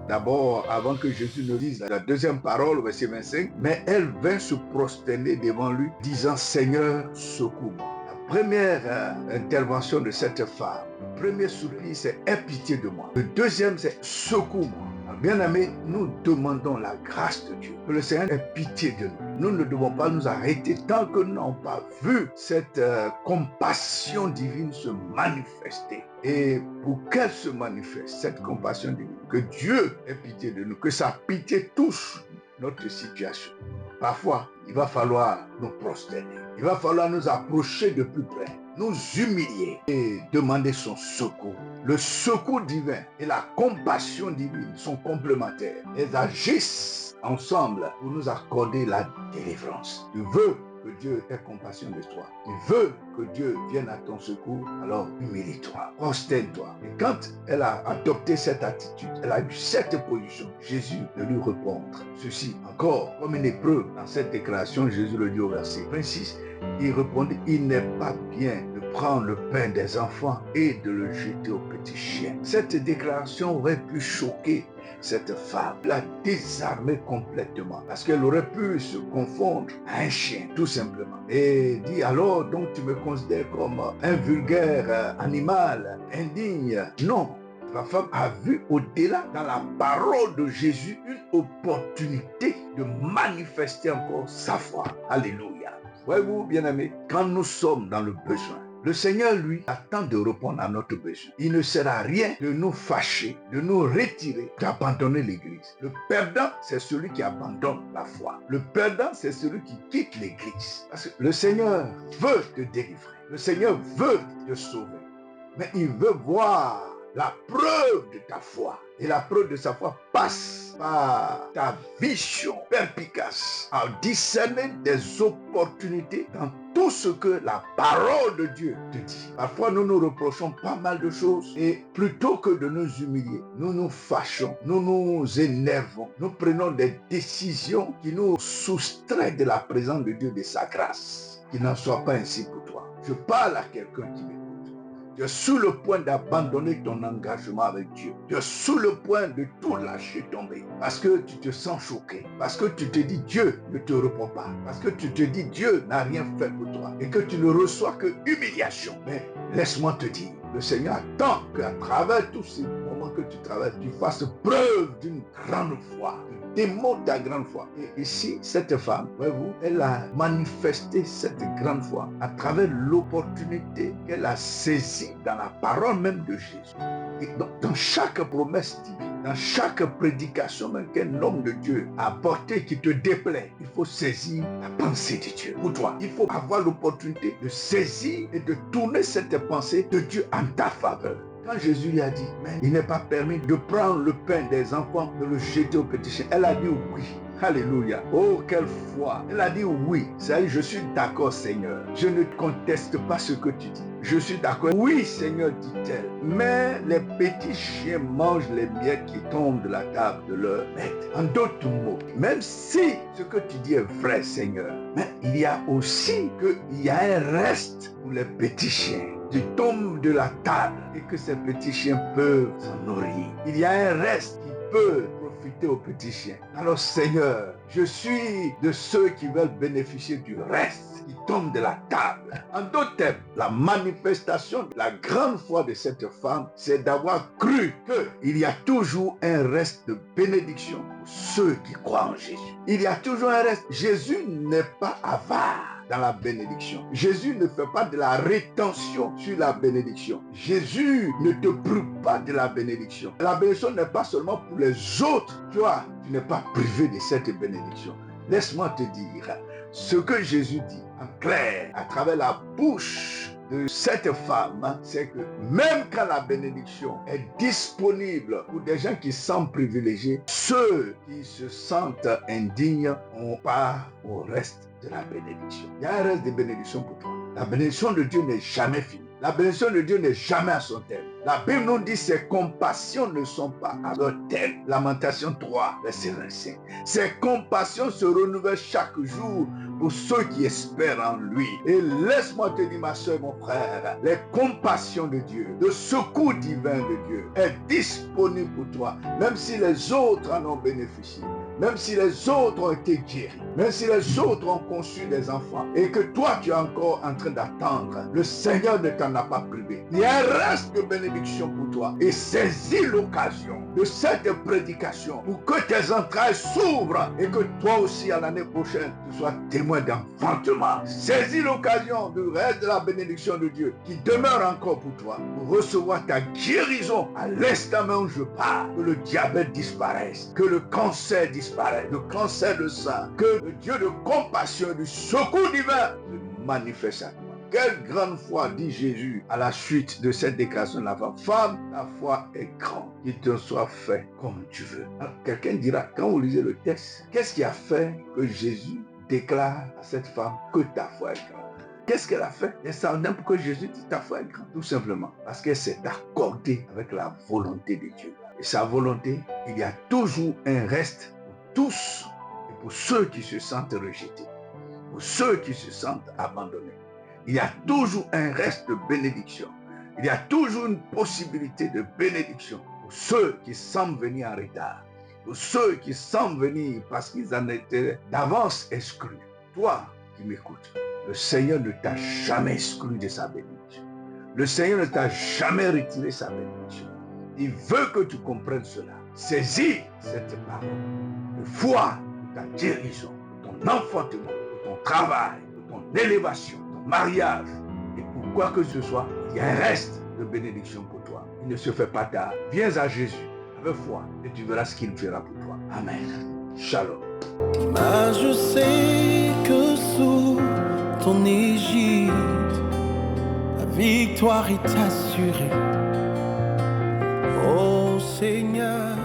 d'abord, avant que Jésus ne dise la deuxième parole, verset 25, mais elle vint se prosterner devant lui, disant, Seigneur, secours-moi. La première intervention de cette femme, le premier soupir, c'est aie pitié de moi. Le deuxième, c'est secours-moi. Bien-aimés, nous demandons la grâce de Dieu, que le Seigneur ait pitié de nous. Nous ne devons pas nous arrêter tant que nous n'avons pas vu cette compassion divine se manifester. Et pour qu'elle se manifeste, cette compassion divine, que Dieu ait pitié de nous, que sa pitié touche notre situation. Parfois, il va falloir nous prosterner. Il va falloir nous approcher de plus près, nous humilier et demander son secours. Le secours divin et la compassion divine sont complémentaires. Elles agissent ensemble pour nous accorder la délivrance. Tu veux que Dieu ait compassion de toi. Tu veux que Dieu vienne à ton secours, alors humilie-toi, prosterne-toi. Et quand elle a adopté cette attitude, elle a eu cette position, Jésus de lui répondre ceci encore, comme une épreuve. Dans cette déclaration, Jésus le dit au verset 26, il répondit, il n'est pas bien de prendre le pain des enfants et de le jeter aux petits chiens. Cette déclaration aurait pu choquer cette femme, la désarmer complètement, parce qu'elle aurait pu se confondre à un chien, tout simplement. Et dit, alors, donc tu me considères comme un vulgaire animal, indigne. Non. La femme a vu au-delà, dans la parole de Jésus, une opportunité de manifester encore sa foi. Alléluia. Voyez-vous, bien-aimés, quand nous sommes dans le besoin, le Seigneur, lui, attend de répondre à notre besoin. Il ne sert à rien de nous fâcher, de nous retirer, d'abandonner l'église. Le perdant, c'est celui qui abandonne la foi. Le perdant, c'est celui qui quitte l'église. Parce que le Seigneur veut te délivrer. Le Seigneur veut te sauver. Mais il veut voir la preuve de ta foi. Et la preuve de sa foi passe par ta vision perspicace, à discerner des opportunités dans tout ce que la parole de Dieu te dit. Parfois, nous nous reprochons pas mal de choses et plutôt que de nous humilier, nous nous fâchons, nous nous énervons, nous prenons des décisions qui nous soustraient de la présence de Dieu, de sa grâce. Qu'il n'en soit pas ainsi pour toi. Je parle à quelqu'un qui m'écoute. Tu es sur le point d'abandonner ton engagement avec Dieu. Tu es sur le point de tout lâcher tomber. Parce que tu te sens choqué. Parce que tu te dis Dieu ne te répond pas. Parce que tu te dis Dieu n'a rien fait pour toi. Et que tu ne reçois que humiliation. Mais laisse-moi te dire, le Seigneur attend qu'à travers tous ces moments que tu traverses, tu fasses preuve d'une grande foi. Démontre ta grande foi. Et ici, cette femme, voyez-vous, elle a manifesté cette grande foi à travers l'opportunité qu'elle a saisie dans la parole même de Jésus. Et dans chaque promesse divine, dans chaque prédication même qu'un homme de Dieu a apportée qui te déplaît, il faut saisir la pensée de Dieu pour toi. Il faut avoir l'opportunité de saisir et de tourner cette pensée de Dieu en ta faveur. Quand Jésus lui a dit, mais il n'est pas permis de prendre le pain des enfants, de le jeter aux petits chiens, elle a dit oui. Alléluia. Oh, quelle foi. Elle a dit oui. C'est-à-dire, je suis d'accord, Seigneur. Je ne conteste pas ce que tu dis. Je suis d'accord. Oui, Seigneur, dit-elle. Mais les petits chiens mangent les miettes qui tombent de la table de leur maître. En d'autres mots, même si ce que tu dis est vrai, Seigneur, mais il y a aussi qu'il y a un reste pour les petits chiens qui tombent de la table et que ces petits chiens peuvent s'en nourrir. Il y a un reste qui peut profiter aux petits chiens. Alors Seigneur, je suis de ceux qui veulent bénéficier du reste qui tombe de la table. En d'autres termes, la manifestation de la grande foi de cette femme, c'est d'avoir cru qu'il y a toujours un reste de bénédiction pour ceux qui croient en Jésus. Il y a toujours un reste. Jésus n'est pas avare dans la bénédiction. Jésus ne fait pas de la rétention sur la bénédiction. Jésus ne te prive pas de la bénédiction. La bénédiction n'est pas seulement pour les autres. Toi, tu n'es pas privé de cette bénédiction. Laisse-moi te dire, ce que Jésus dit en clair à travers la bouche de cette femme, c'est que même quand la bénédiction est disponible pour des gens qui sont privilégiés, ceux qui se sentent indignes ont part au reste de la bénédiction. Il y a un reste de bénédiction pour toi. La bénédiction de Dieu n'est jamais finie. La bénédiction de Dieu n'est jamais à son terme. La Bible nous dit ses compassions ne sont pas à leur terme. Lamentation 3, verset 25. Ses compassions se renouvellent chaque jour. pour ceux qui espèrent en lui. Et laisse-moi te dire, ma soeur, mon frère, les compassions de Dieu, le secours divin de Dieu est disponible pour toi, même si les autres en ont bénéficié. Même si les autres ont été guéris, même si les autres ont conçu des enfants et que toi tu es encore en train d'attendre, le Seigneur ne t'en a pas privé. Il y a un reste de bénédiction pour toi et saisis l'occasion de cette prédication pour que tes entrailles s'ouvrent et que toi aussi à l'année prochaine tu sois témoin d'enfantement. Saisis l'occasion du reste de la bénédiction de Dieu qui demeure encore pour toi pour recevoir ta guérison à l'instant même où je parle. Que le diabète disparaisse, que le cancer disparaisse, le cancer de sang, que le Dieu de compassion, du secours divin se manifeste à toi. Quelle grande foi, dit Jésus à la suite de cette déclaration de la femme. Femme, ta foi est grande, qu'il te soit fait comme tu veux. Alors, quelqu'un dira, quand vous lisez le texte, qu'est-ce qui a fait que Jésus déclare à cette femme que ta foi est grande? Qu'est-ce qu'elle a fait? Elle s'en pour que Jésus dit ta foi est grande. Tout simplement parce qu'elle s'est accordée avec la volonté de Dieu. Et sa volonté, il y a toujours un reste pour tous et pour ceux qui se sentent rejetés, pour ceux qui se sentent abandonnés. Il y a toujours un reste de bénédiction. Il y a toujours une possibilité de bénédiction pour ceux qui semblent venir en retard, pour ceux qui semblent venir parce qu'ils en étaient d'avance exclus. Toi qui m'écoutes, le Seigneur ne t'a jamais exclu de sa bénédiction. Le Seigneur ne t'a jamais retiré sa bénédiction. Il veut que tu comprennes cela. Saisis cette parole de foi pour ta guérison, pour ton enfantement, pour ton travail, pour ton élévation, ton mariage. Et pour quoi que ce soit, il y a un reste de bénédiction pour toi. Il ne se fait pas tard. Viens à Jésus avec foi et tu verras ce qu'il fera pour toi. Amen. Shalom. Je sais que sous ton égide, la victoire est assurée. Oh Seigneur,